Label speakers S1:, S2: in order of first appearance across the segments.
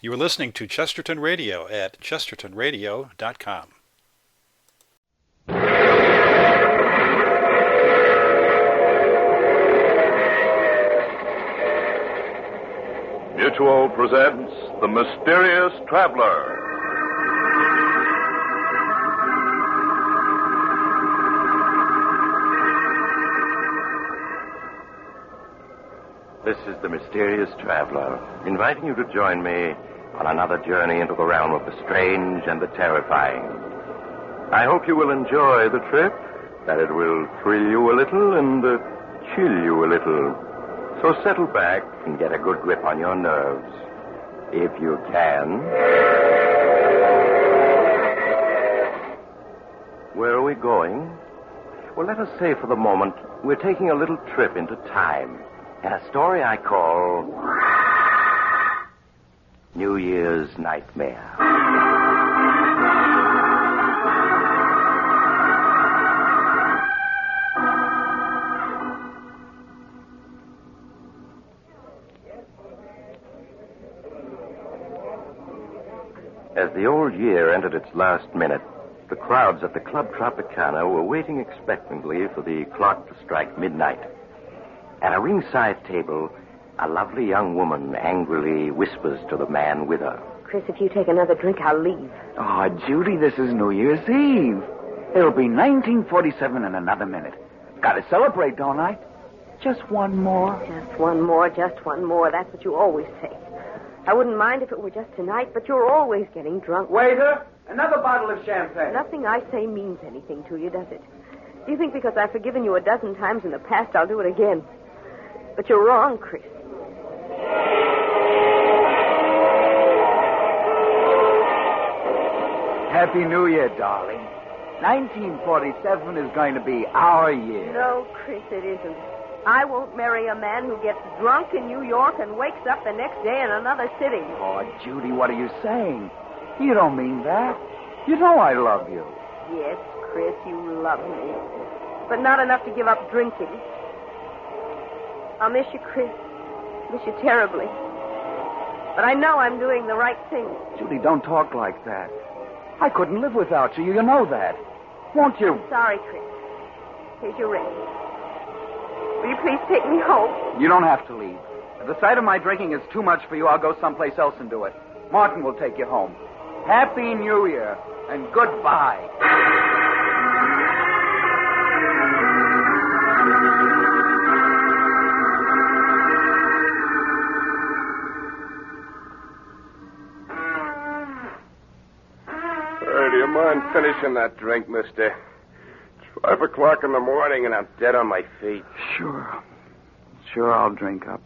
S1: You are listening to Chesterton Radio at chestertonradio.com.
S2: Mutual presents The Mysterious Traveler.
S3: This is The Mysterious Traveler, inviting you to join me on another journey into the realm of the strange and the terrifying. I hope you will enjoy the trip, that it will thrill you a little and chill you a little. So settle back and get a good grip on your nerves, if you can. Where are we going? Well, let us say for the moment we're taking a little trip into time, and a story I call New Year's Nightmare. As the old year entered its last minute, the crowds at the Club Tropicana were waiting expectantly for the clock to strike midnight. At a ringside table, a lovely young woman angrily whispers to the man with her.
S4: Chris, if you take another drink, I'll leave.
S5: Oh, Judy, this is New Year's Eve. It'll be 1947 in another minute. Gotta celebrate, don't I? Just one more.
S4: Just one more, just one more. That's what you always say. I wouldn't mind if it were just tonight, but you're always getting drunk.
S5: Waiter, another bottle of champagne.
S4: Nothing I say means anything to you, does it? Do you think because I've forgiven you a dozen times in the past, I'll do it again? But you're wrong, Chris.
S5: Happy New Year, darling. 1947 is going to be our year.
S4: No, Chris, it isn't. I won't marry a man who gets drunk in New York and wakes up the next day in another city.
S5: Oh, Judy, what are you saying? You don't mean that. You know I love you.
S4: Yes, Chris, you love me. But not enough to give up drinking. I'll miss you, Chris. Miss you terribly. But I know I'm doing the right thing.
S5: Judy, don't talk like that. I couldn't live without you. You know that. Won't you?
S4: Sorry, Chris. Here's your ring. Will you please take me home?
S5: You don't have to leave. If the sight of my drinking is too much for you, I'll go someplace else and do it. Martin will take you home. Happy New Year, and goodbye.
S6: Do you mind finishing that drink, mister? It's 5 o'clock in the morning and I'm dead on my feet.
S5: Sure, I'll drink up.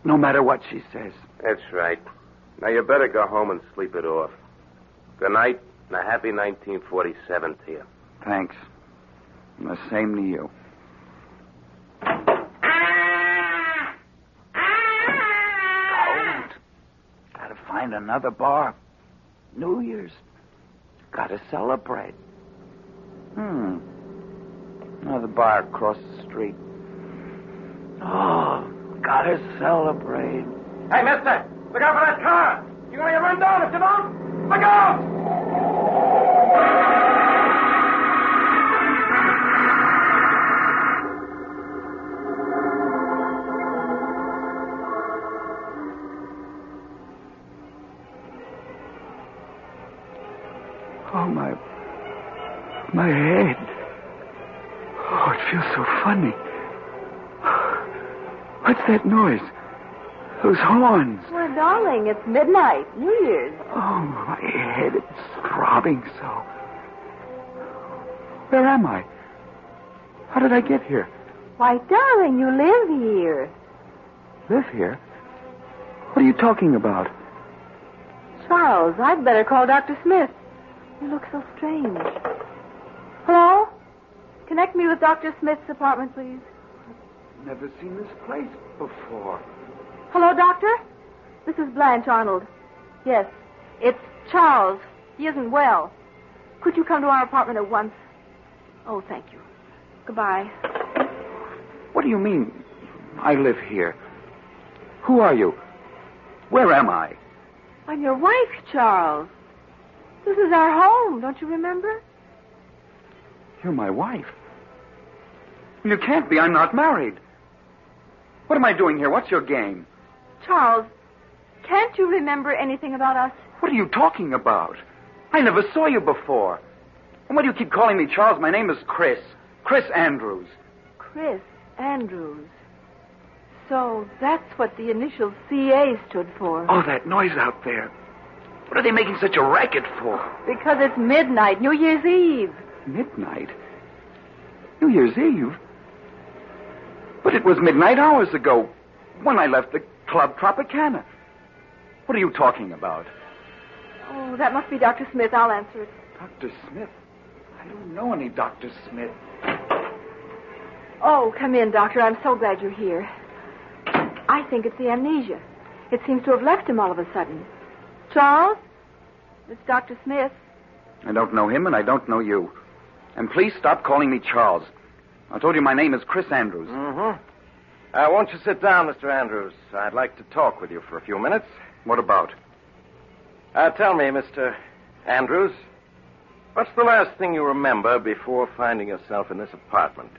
S5: No matter what she says.
S6: That's right. Now you better go home and sleep it off. Good night and a happy 1947 to you.
S5: Thanks. And the same to you. Cold. Gotta find another bar. New Year's. Gotta celebrate. Another bar across the street. Oh, gotta celebrate.
S7: Hey, mister, look out for that car. You're gonna get run down if you don't. Look out!
S5: Oh, my head. Oh, it feels so funny. What's that noise? Those horns.
S4: Well, darling, it's midnight. New Year's.
S5: Oh, my head, it's throbbing so. Where am I? How did I get here?
S4: Why, darling, you live here.
S5: Live here? What are you talking about?
S4: Charles, I'd better call Dr. Smith. You look so strange. Hello? Connect me with Dr. Smith's apartment, please.
S5: Never seen this place before.
S4: Hello, Doctor? This is Blanche Arnold. Yes, it's Charles. He isn't well. Could you come to our apartment at once? Oh, thank you. Goodbye.
S5: What do you mean, I live here? Who are you? Where am I?
S4: I'm your wife, Charles. This is our home, don't you remember?
S5: You're my wife. You can't be. I'm not married. What am I doing here? What's your game?
S4: Charles, can't you remember anything about us?
S5: What are you talking about? I never saw you before. And why do you keep calling me Charles? My name is Chris. Chris Andrews.
S4: Chris Andrews. So that's what the initial CA stood for.
S5: Oh, that noise out there. What are they making such a racket for?
S4: Because it's midnight, New Year's Eve.
S5: Midnight? New Year's Eve? But it was midnight hours ago when I left the Club Tropicana. What are you talking about?
S4: Oh, that must be Dr. Smith. I'll answer it.
S5: Dr. Smith? I don't know any Dr. Smith.
S4: Oh, come in, Doctor. I'm so glad you're here. I think it's the amnesia. It seems to have left him all of a sudden. Charles? It's Dr. Smith.
S5: I don't know him, and I don't know you. And please stop calling me Charles. I told you my name is Chris Andrews.
S3: Mm-hmm. Won't you sit down, Mr. Andrews? I'd like to talk with you for a few minutes.
S5: What about?
S3: Tell me, Mr. Andrews, what's the last thing you remember before finding yourself in this apartment?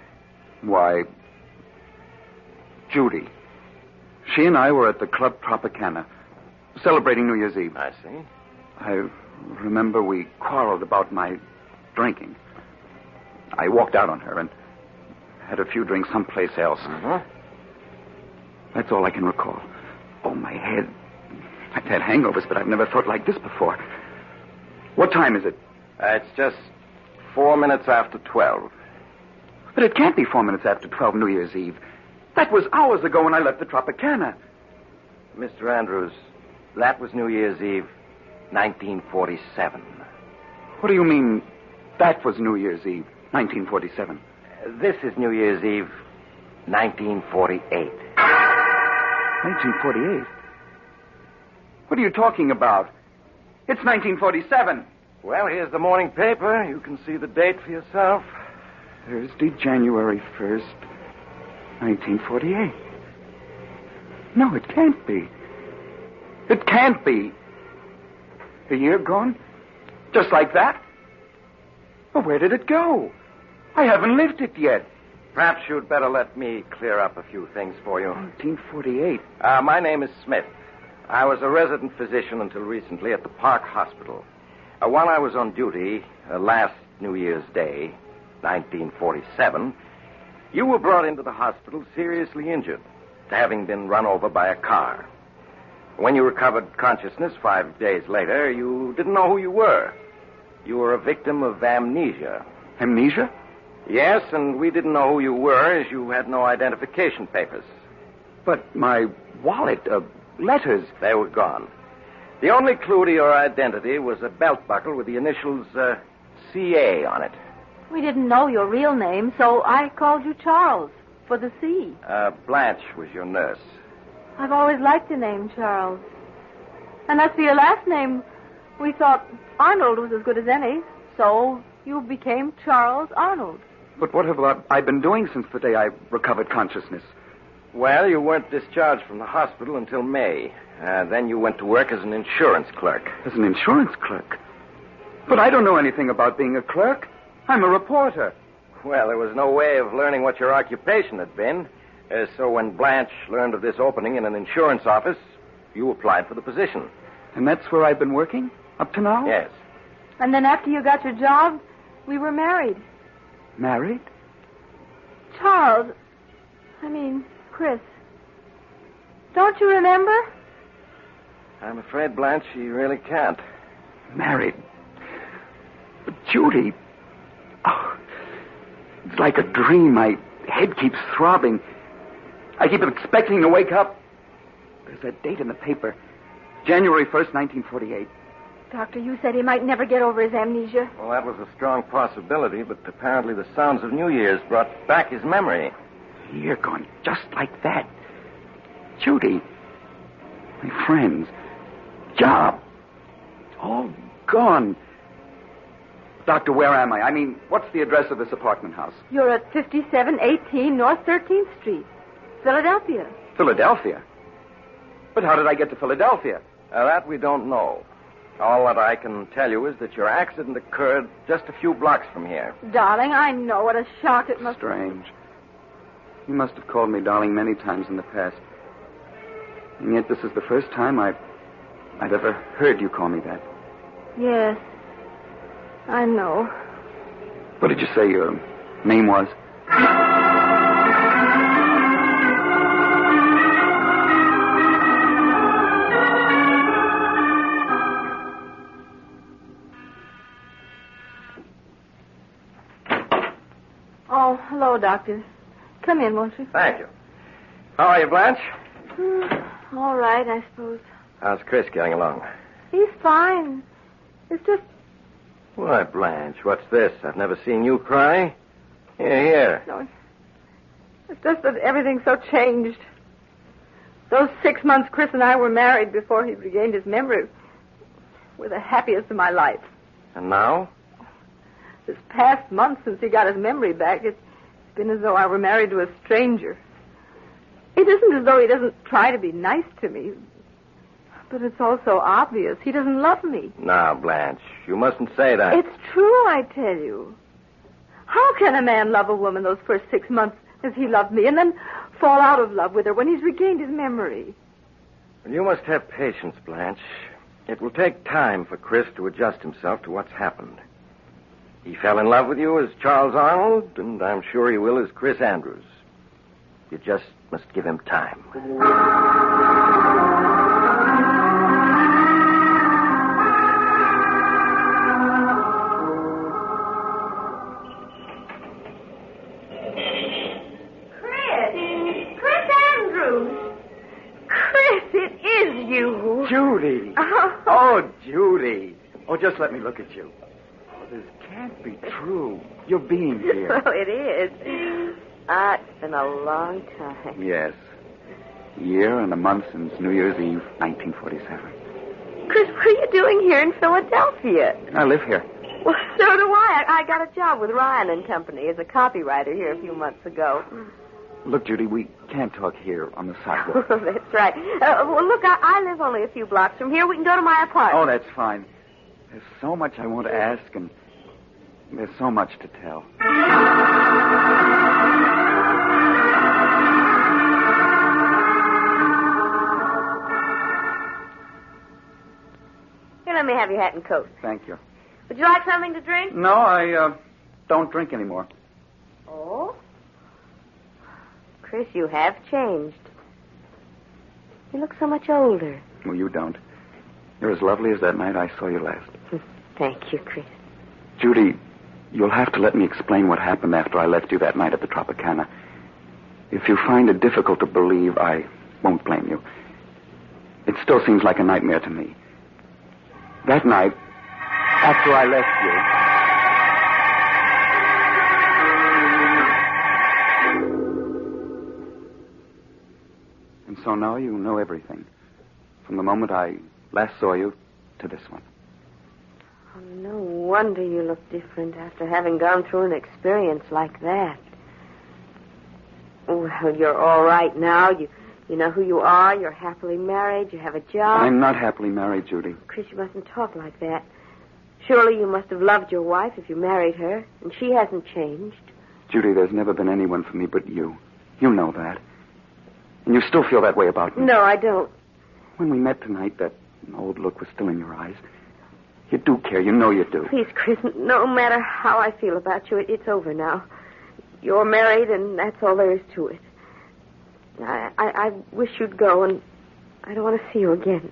S5: Why, Judy. She and I were at the Club Tropicana, celebrating New Year's Eve.
S3: I see.
S5: I remember we quarreled about my drinking. I walked out on her and had a few drinks someplace else.
S3: Mm-hmm.
S5: That's all I can recall. Oh, my head. I've had hangovers, but I've never thought like this before. What time is it?
S3: It's just 4 minutes after 12.
S5: But it can't be 4 minutes after 12 New Year's Eve. That was hours ago when I left the Tropicana.
S3: Mr. Andrews, that was New Year's Eve, 1947.
S5: What do you mean, that was New Year's Eve, 1947?
S3: This is New Year's Eve, 1948.
S5: 1948? What are you talking about? It's 1947.
S3: Well, here's the morning paper. You can see the date for yourself.
S5: Thursday, January 1st, 1948. No, it can't be. It can't be. A year gone? Just like that? Well, where did it go? I haven't lived it yet.
S3: Perhaps you'd better let me clear up a few things for you.
S5: 1948.
S3: My name is Smith. I was a resident physician until recently at the Park Hospital. While I was on duty last New Year's Day, 1947, you were brought into the hospital seriously injured, having been run over by a car. When you recovered consciousness 5 days later, you didn't know who you were. You were a victim of amnesia.
S5: Amnesia?
S3: Yes, and we didn't know who you were as you had no identification papers.
S5: But my wallet, letters...
S3: They were gone. The only clue to your identity was a belt buckle with the initials CA on it.
S4: We didn't know your real name, so I called you Charles for the C.
S3: Blanche was your nurse.
S4: I've always liked the name Charles. And as for your last name, we thought Arnold was as good as any, so you became Charles Arnold.
S5: But what have I been doing since the day I recovered consciousness?
S3: Well, you weren't discharged from the hospital until May. Then you went to work as an insurance clerk.
S5: As an insurance clerk? But I don't know anything about being a clerk. I'm a reporter.
S3: Well, there was no way of learning what your occupation had been. So when Blanche learned of this opening in an insurance office, you applied for the position.
S5: And that's where I've been working? Up to now?
S3: Yes.
S4: And then after you got your job, we were married.
S5: Married?
S4: Charles. Chris. Don't you remember?
S3: I'm afraid, Blanche, she really can't.
S5: Married? But Judy... Oh, it's like a dream. My head keeps throbbing. I keep expecting to wake up. There's that date in the paper. January 1st, 1948.
S4: Doctor, you said he might never get over his amnesia.
S3: Well, that was a strong possibility, but apparently the sounds of New Year's brought back his memory.
S5: You're gone just like that. Judy. My friends. Job. All gone. Doctor, where am I? What's the address of this apartment house?
S4: You're at 5718 North 13th Street, Philadelphia.
S5: Philadelphia? But how did I get to Philadelphia?
S3: That we don't know. All that I can tell you is that your accident occurred just a few blocks from here.
S4: Darling, I know what a shock it must be.
S5: Strange. You must have called me darling many times in the past. And yet this is the first time I've ever heard you call me that.
S4: Yes, I know.
S5: What did you say your name was?
S4: Oh, hello, Doctor. Come in, won't you?
S3: Thank you. How are you, Blanche?
S4: All right, I suppose.
S3: How's Chris getting along?
S4: He's fine. It's just...
S3: Why, Blanche, what's this? I've never seen you cry. Here.
S4: No, it's just that everything's so changed. Those 6 months Chris and I were married before he regained his memory were the happiest of my life.
S3: And now?
S4: This past month since he got his memory back, it's been as though I were married to a stranger. It isn't as though he doesn't try to be nice to me, but it's also obvious he doesn't love me.
S3: Now, Blanche, you mustn't say that.
S4: It's true, I tell you. How can a man love a woman those first 6 months as he loved me and then fall out of love with her when he's regained his memory?
S3: Well, you must have patience, Blanche. It will take time for Chris to adjust himself to what's happened. He fell in love with you as Charles Arnold, and I'm sure he will as Chris Andrews. You just must give him time.
S4: Chris Andrews. Chris, it is you.
S5: Judy. Oh, Judy. Oh, just let me look at you. Oh, this can't be true. You're being here.
S4: Well, it is. It's been a long time.
S5: Yes. A year and a month since New Year's Eve, 1947.
S4: Chris, what are you doing here in Philadelphia?
S5: I live here.
S4: Well, so do I. I got a job with Ryan and Company as a copywriter here a few months ago.
S5: Look, Judy, we can't talk here on the sidewalk.
S4: That's right. Well, look, I live only a few blocks from here. We can go to my apartment.
S5: Oh, that's fine. There's so much I want to ask, and there's so much to tell.
S4: Here, let me have your hat and coat.
S5: Thank you.
S4: Would you like something to drink?
S5: No, I don't drink anymore.
S4: Oh? Chris, you have changed. You look so much older.
S5: Well, you don't. You're as lovely as that night I saw you last.
S4: Thank you, Chris.
S5: Judy, you'll have to let me explain what happened after I left you that night at the Tropicana. If you find it difficult to believe, I won't blame you. It still seems like a nightmare to me. That night, after I left you... And so now you know everything. From the moment I last saw you to this one.
S4: Oh, no wonder you look different after having gone through an experience like that. Well, you're all right now. You know who you are. You're happily married. You have a job.
S5: I'm not happily married, Judy.
S4: Chris, you mustn't talk like that. Surely you must have loved your wife if you married her, and she hasn't changed.
S5: Judy, there's never been anyone for me but you. You know that. And you still feel that way about me.
S4: No, I don't.
S5: When we met tonight, that old look was still in your eyes. You do care. You know you do.
S4: Please, Chris, no matter how I feel about you, it's over now. You're married, and that's all there is to it. I wish you'd go, and I don't want to see you again.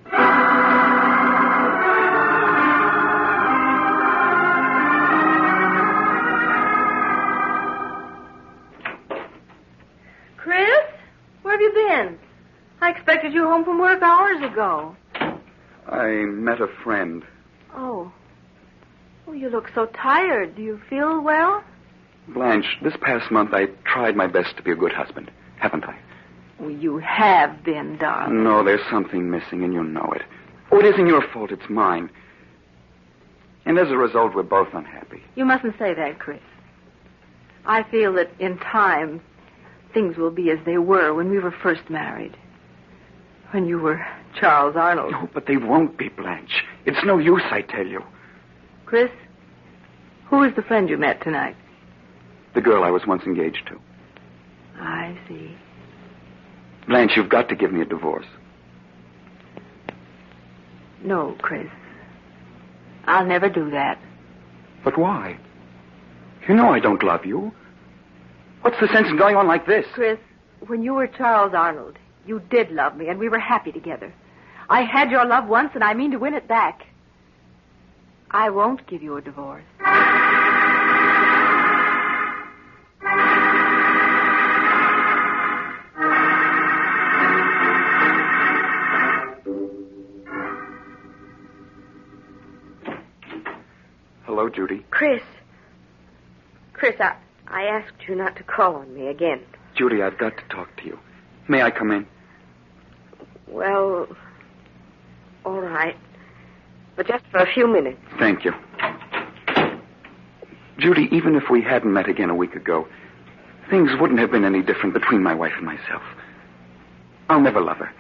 S4: Chris, where have you been? I expected you home from work hours ago.
S5: I met a friend.
S4: Oh. Oh, you look so tired. Do you feel well?
S5: Blanche, this past month I tried my best to be a good husband, haven't I?
S4: Well, you have been, darling.
S5: No, there's something missing, and you know it. Oh, it isn't your fault. It's mine. And as a result, we're both unhappy.
S4: You mustn't say that, Chris. I feel that in time, things will be as they were when we were first married. When you were Charles Arnold.
S5: No, but they won't be, Blanche. It's no use, I tell you.
S4: Chris, who is the friend you met tonight?
S5: The girl I was once engaged to.
S4: I see.
S5: Blanche, you've got to give me a divorce.
S4: No, Chris. I'll never do that.
S5: But why? You know I don't love you. What's the sense in going on like this?
S4: Chris, when you were Charles Arnold, you did love me, and we were happy together. I had your love once, and I mean to win it back. I won't give you a divorce.
S5: Hello, Judy.
S4: Chris, I asked you not to call on me again.
S5: Judy, I've got to talk to you. May I come in?
S4: Well, all right. But just for a few minutes.
S5: Thank you. Judy, even if we hadn't met again a week ago, things wouldn't have been any different between my wife and myself. I'll never love her.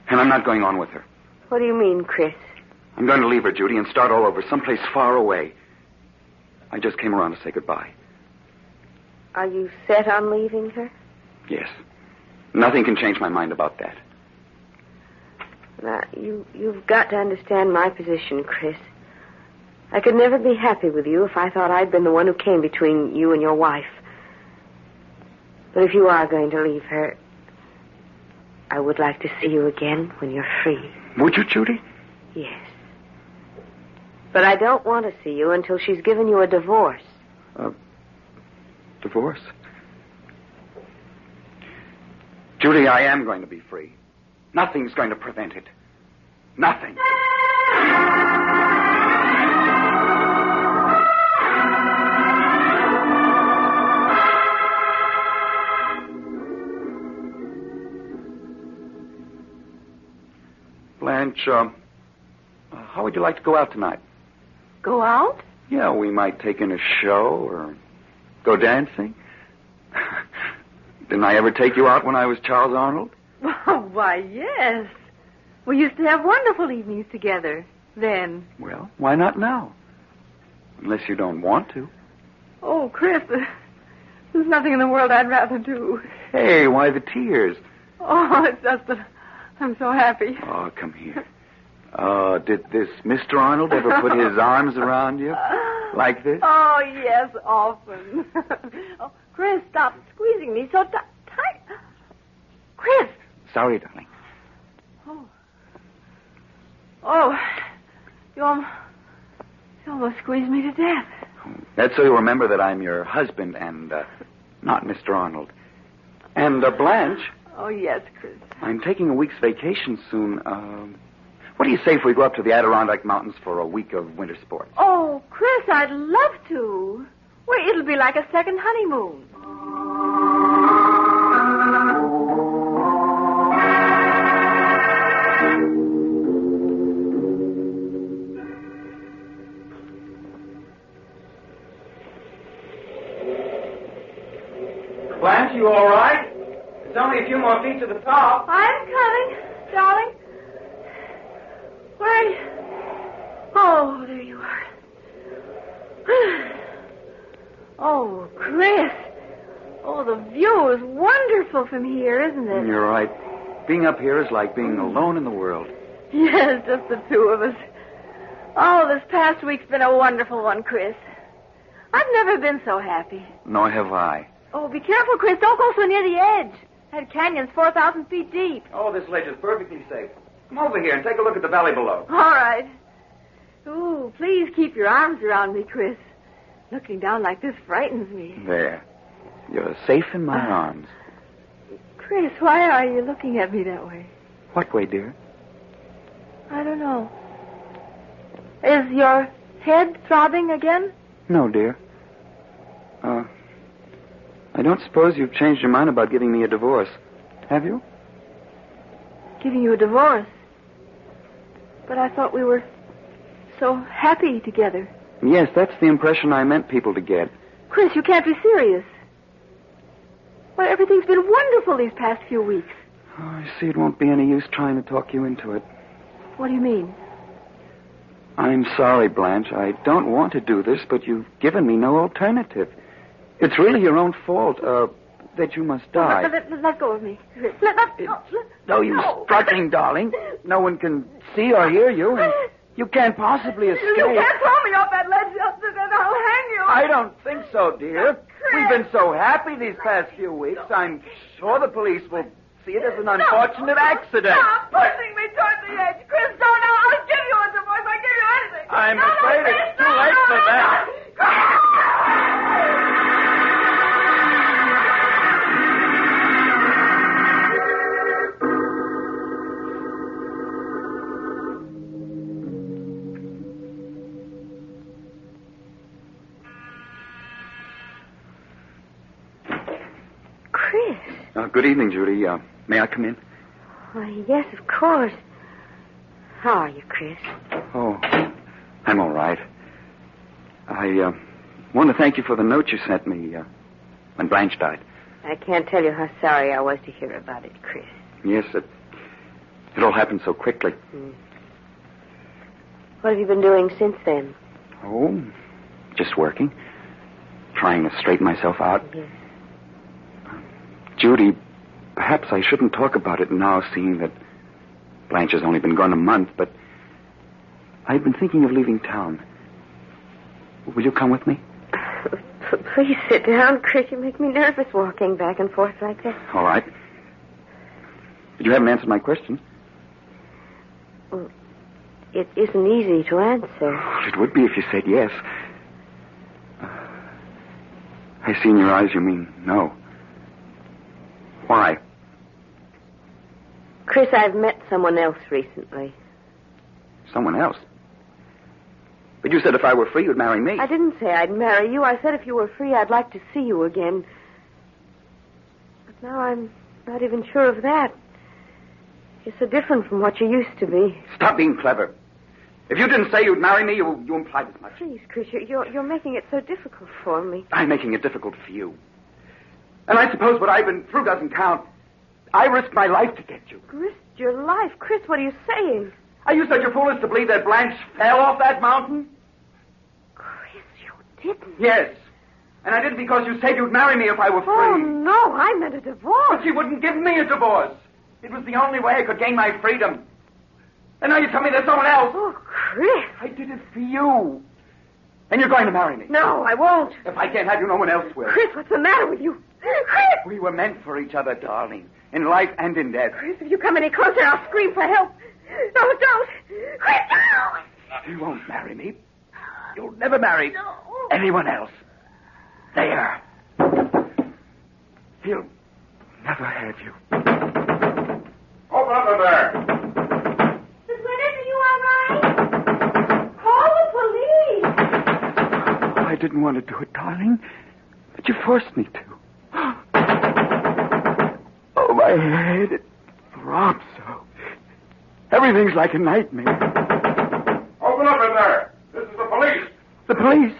S5: And I'm not going on with her.
S4: What do you mean, Chris?
S5: I'm going to leave her, Judy, and start all over, someplace far away. I just came around to say goodbye.
S4: Are you set on leaving her?
S5: Yes. Nothing can change my mind about that.
S4: Now, you've got to understand my position, Chris. I could never be happy with you if I thought I'd been the one who came between you and your wife. But if you are going to leave her, I would like to see you again when you're free.
S5: Would you, Judy?
S4: Yes. But I don't want to see you until she's given you a divorce.
S5: Divorce? Judy, I am going to be free. Nothing's going to prevent it. Nothing. Blanche, how would you like to go out tonight?
S4: Go out?
S5: Yeah, we might take in a show or go dancing. Didn't I ever take you out when I was Charles Arnold?
S4: Oh, why, yes. We used to have wonderful evenings together then.
S5: Well, why not now? Unless you don't want to.
S4: Oh, Chris, there's nothing in the world I'd rather do.
S5: Hey, why the tears?
S4: Oh, it's just that I'm so happy.
S5: Oh, come here. Did this Mr. Arnold ever put his arms around you? Like this?
S4: Oh, yes, often. Oh, Chris, stop squeezing me so tight. Chris.
S5: Sorry, darling.
S4: Oh, you almost squeezed me to death.
S5: That's so you remember that I'm your husband and not Mr. Arnold. And Blanche.
S4: Oh, yes, Chris.
S5: I'm taking a week's vacation soon. What do you say if we go up to the Adirondack Mountains for a week of winter sports?
S4: Oh, Chris, I'd love to. Well, it'll be like a second honeymoon.
S7: Blanche, you all right? It's only a few more feet to the top.
S4: I'm coming, darling. Where are you? Oh, there you are. Oh, Chris. Oh, the view is wonderful from here, isn't it?
S5: You're right. Being up here is like being alone in the world.
S4: Yes, just the two of us. Oh, this past week's been a wonderful one, Chris. I've never been so happy.
S5: Nor have I.
S4: Oh, be careful, Chris. Don't go so near the edge. That canyon's 4,000 feet deep.
S5: Oh, this ledge is perfectly safe. Come over here and take a look at the valley below.
S4: All right. Ooh, please keep your arms around me, Chris. Looking down like this frightens me.
S5: There. You're safe in my arms.
S4: Chris, why are you looking at me that way?
S5: What way, dear?
S4: I don't know. Is your head throbbing again?
S5: No, dear. I don't suppose you've changed your mind about giving me a divorce, have you?
S4: Giving you a divorce? But I thought we were so happy together.
S5: Yes, that's the impression I meant people to get.
S4: Chris, you can't be serious. Well, everything's been wonderful these past few weeks.
S5: Oh, I see it won't be any use trying to talk you into it.
S4: What do you mean?
S5: I'm sorry, Blanche. I don't want to do this, but you've given me no alternative. It's really your own fault, that you must die.
S4: Let go of me. Let go.
S5: No use struggling, darling. No one can see or hear you, and you can't possibly escape.
S4: You can't throw me off that ledge, Justice, and I'll hang you.
S5: I don't think so, dear. We've been so happy these past few weeks. I'm sure the police will see it as an unfortunate accident.
S4: Stop pushing me toward the edge. Chris, don't. I'll give you a divorce. I'll give you anything.
S5: I'm afraid it's too late for that. Good evening, Judy. May I come in?
S4: Why, yes, of course. How are you, Chris?
S5: Oh, I'm all right. I want to thank you for the note you sent me when Blanche died.
S4: I can't tell you how sorry I was to hear about it, Chris.
S5: Yes, it all happened so quickly.
S4: What have you been doing since then?
S5: Oh, just working. Trying to straighten myself out.
S4: Yes.
S5: Judy, perhaps I shouldn't talk about it now, seeing that Blanche has only been gone a month, but I've been thinking of leaving town. Will you come with me?
S4: Please sit down, Chris. You make me nervous walking back and forth like that.
S5: All right. But you haven't answered my question.
S4: Well, it isn't easy to answer.
S5: Well, it would be if you said yes. I see in your eyes you mean no. Why?
S4: Chris, I've met someone else recently.
S5: Someone else? But you said if I were free, you'd marry me.
S4: I didn't say I'd marry you. I said if you were free, I'd like to see you again. But now I'm not even sure of that. You're so different from what you used to be.
S5: Stop being clever. If you didn't say you'd marry me, you implied as much.
S4: Please, Chris, you're making it so difficult for me.
S5: I'm making it difficult for you. And I suppose what I've been through doesn't count. I risked my life to get you.
S4: Risked your life? Chris, what are you saying?
S5: Are you such a fool as to believe that Blanche fell off that mountain?
S4: Chris, you didn't.
S5: Yes. And I did it because you said you'd marry me if I were free.
S4: Oh, no, I meant a divorce.
S5: But she wouldn't give me a divorce. It was the only way I could gain my freedom. And now you tell me there's someone else.
S4: Oh, Chris.
S5: I did it for you. And you're going to marry me.
S4: No, I won't.
S5: If I can't have you, no one else will.
S4: Chris, what's the matter with you? Chris!
S5: We were meant for each other, darling. In life and in death.
S4: Chris, if you come any closer, I'll scream for help. No, don't. Chris, no!
S5: You won't marry me. You'll never marry anyone else. There. He'll never have you.
S2: Open up in there.
S4: Miss Winters, are you all right? Call the police.
S5: I didn't want to do it, darling, but you forced me to. Oh, my head, it throbs so. Everything's like a nightmare.
S2: Open up in there. This is the police.
S5: The police?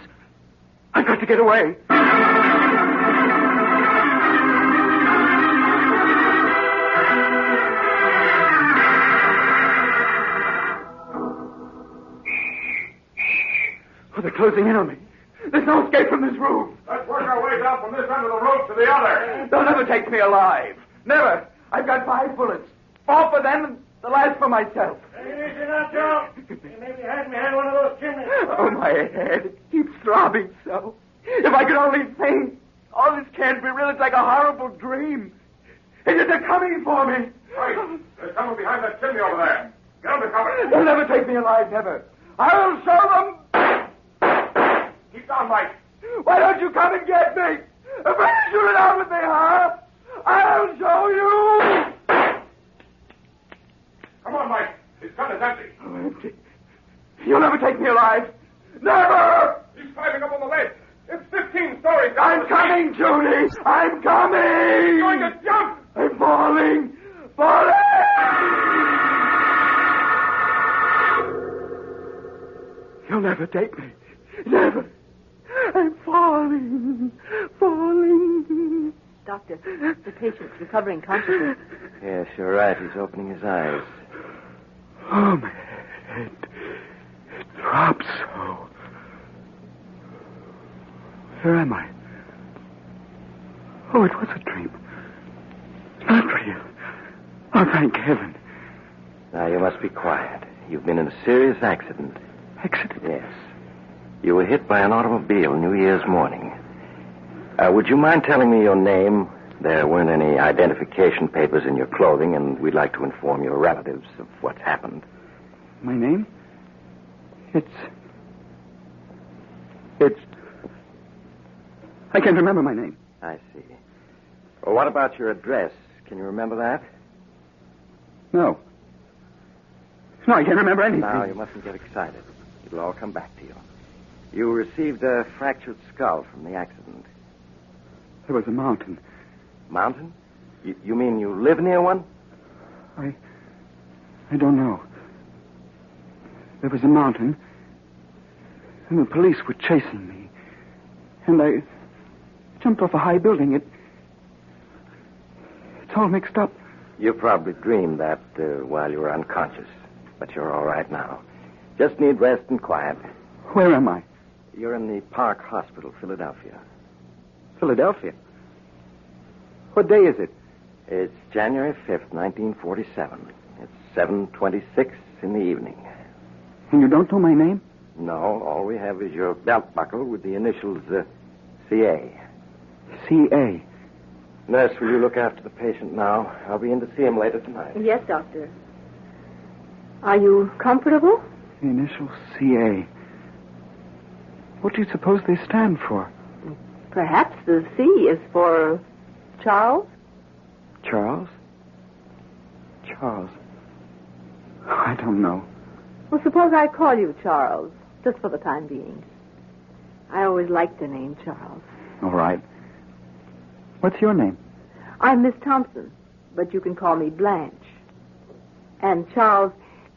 S5: I've got to get away. Oh, they're closing in on me. There's no escape from this room.
S2: Let's work our way down from this end of the road to the other.
S5: They'll never take me alive. Never. I've got 5 bullets. 4 for them and the last for myself.
S7: Hey, easy now, Joe. You maybe had me behind one of those chimneys.
S5: Oh, my head. It keeps throbbing so. If I could only think. Oh, this can't be real. It's like a horrible dream. They're coming for me.
S2: Right. There's someone behind that chimney over there. Get under cover.
S5: They'll never take me alive, never. I'll show them.
S2: Keep down, Mike.
S5: Why don't you come and get me? Afraid to shoot it out with me, huh? I'll show you.
S2: Come on, Mike. His gun is empty.
S5: Oh, empty. You'll never take me alive. Never!
S2: He's climbing up on the ledge. It's 15 stories down.
S5: I'm coming, Judy. I'm coming.
S2: He's going to jump.
S5: I'm falling. Falling! You'll never take me. Never. I'm falling. Falling.
S4: Doctor, the patient's recovering consciousness.
S3: Yes, you're right. He's opening his eyes.
S5: Oh, my head. It throbs so. Where am I? Oh, it was a dream. Not real. Oh, thank heaven.
S3: Now, you must be quiet. You've been in a serious accident.
S5: Accident?
S3: Yes. You were hit by an automobile New Year's morning. Would you mind telling me your name? There weren't any identification papers in your clothing, and we'd like to inform your relatives of what's happened.
S5: My name? It's... I can't remember my name.
S3: I see. Well, what about your address? Can you remember that?
S5: No. No, I can't remember anything.
S3: Now, you mustn't get excited. It'll all come back to you. You received a fractured skull from the accident.
S5: There was a mountain.
S3: Mountain? You mean you live near one?
S5: I don't know. There was a mountain, and the police were chasing me. And I jumped off a high building. It's all mixed up.
S3: You probably dreamed that while you were unconscious. But you're all right now. Just need rest and quiet.
S5: Where am I?
S3: You're in the Park Hospital, Philadelphia.
S5: Philadelphia? What day is it?
S3: It's January 5th, 1947. It's 7:26 in the evening.
S5: And you don't know my name?
S3: No, all we have is your belt buckle with the initials CA.
S5: C.A.
S3: Nurse, will you look after the patient now? I'll be in to see him later tonight.
S4: Yes, Doctor. Are you comfortable?
S5: The initials C.A. What do you suppose they stand for?
S4: Perhaps the C is for Charles?
S5: Charles? Charles. I don't know.
S4: Well, suppose I call you Charles, just for the time being. I always liked the name Charles.
S5: All right. What's your name?
S4: I'm Miss Thompson, but you can call me Blanche. And Charles,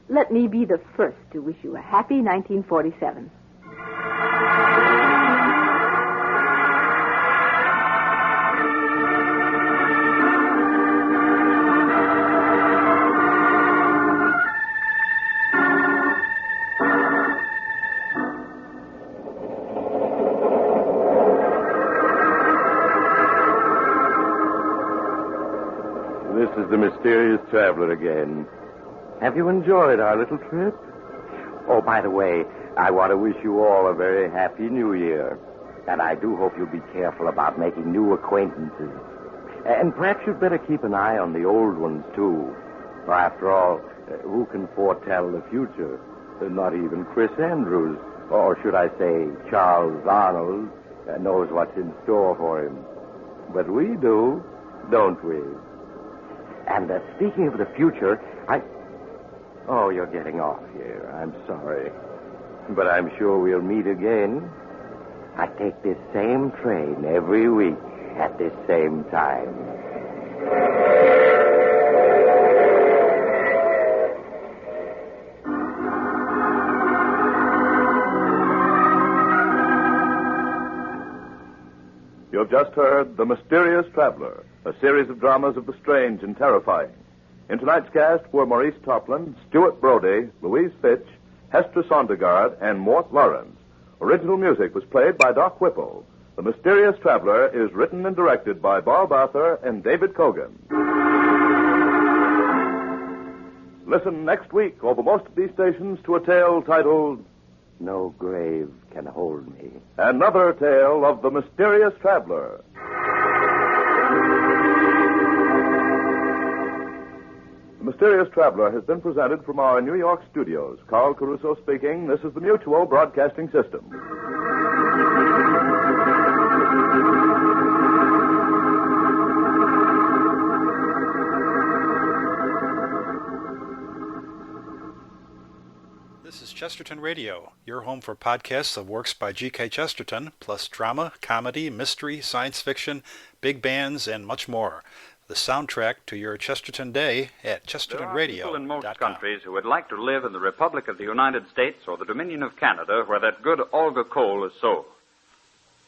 S4: let me be the first to wish you a happy 1947.
S6: This is the mysterious traveler again.
S3: Have you enjoyed our little trip? Oh, by the way, I want to wish you all a very happy New Year. And I do hope you'll be careful about making new acquaintances. And perhaps you'd better keep an eye on the old ones, too. For after all, who can foretell the future? Not even Chris Andrews, or should I say Charles Arnold, knows what's in store for him. But we do, don't we? And speaking of the future, Oh, you're getting off here. I'm sorry. But I'm sure we'll meet again. I take this same train every week at this same time.
S2: You've just heard The Mysterious Traveler, a series of dramas of the strange and terrifying. In tonight's cast were Maurice Toplin, Stuart Brody, Louise Fitch, Hester Sondergaard, and Mort Lawrence. Original music was played by Doc Whipple. The Mysterious Traveler is written and directed by Bob Arthur and David Cogan. Listen next week over most of these stations to a tale titled
S3: No Grave Can Hold Me.
S2: Another Tale of the Mysterious Traveler. The Mysterious Traveler has been presented from our New York studios. Carl Caruso speaking. This is the Mutual Broadcasting System.
S1: This is Chesterton Radio, your home for podcasts of works by G.K. Chesterton, plus drama, comedy, mystery, science fiction, big bands, and much more. The soundtrack to your Chesterton day at chestertonradio.com.
S8: There are people in most countries who would like to live in the Republic of the United States or the Dominion of Canada where that good Olga coal is sold.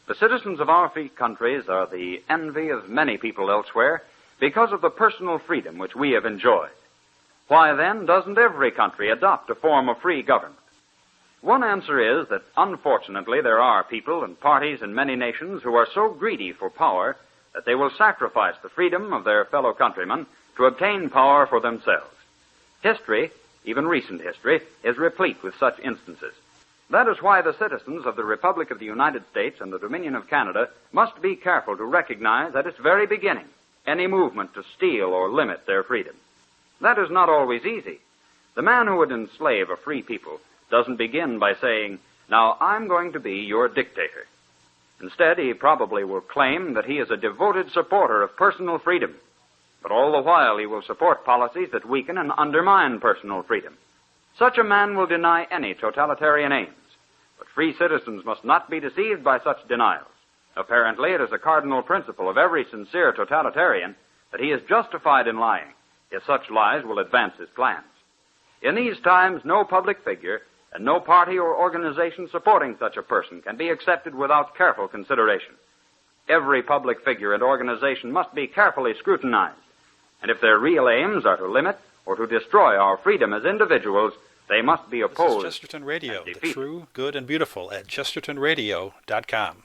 S8: The citizens of our free countries are the envy of many people elsewhere, because of the personal freedom which we have enjoyed. Why, then, doesn't every country adopt a form of free government? One answer is that, unfortunately, there are people and parties in many nations who are so greedy for power that they will sacrifice the freedom of their fellow countrymen to obtain power for themselves. History, even recent history, is replete with such instances. That is why the citizens of the Republic of the United States and the Dominion of Canada must be careful to recognize at its very beginning any movement to steal or limit their freedom. That is not always easy. The man who would enslave a free people doesn't begin by saying, "Now I'm going to be your dictator." Instead, he probably will claim that he is a devoted supporter of personal freedom, but all the while he will support policies that weaken and undermine personal freedom. Such a man will deny any totalitarian aims, but free citizens must not be deceived by such denials. Apparently, it is a cardinal principle of every sincere totalitarian that he is justified in lying, if such lies will advance his plans. In these times, no public figure and no party or organization supporting such a person can be accepted without careful consideration. Every public figure and organization must be carefully scrutinized, and if their real aims are to limit or to destroy our freedom as individuals, they must be opposed.
S1: This is Chesterton Radio,
S8: and
S1: the
S8: defeated.
S1: true, good, and beautiful at chestertonradio.com.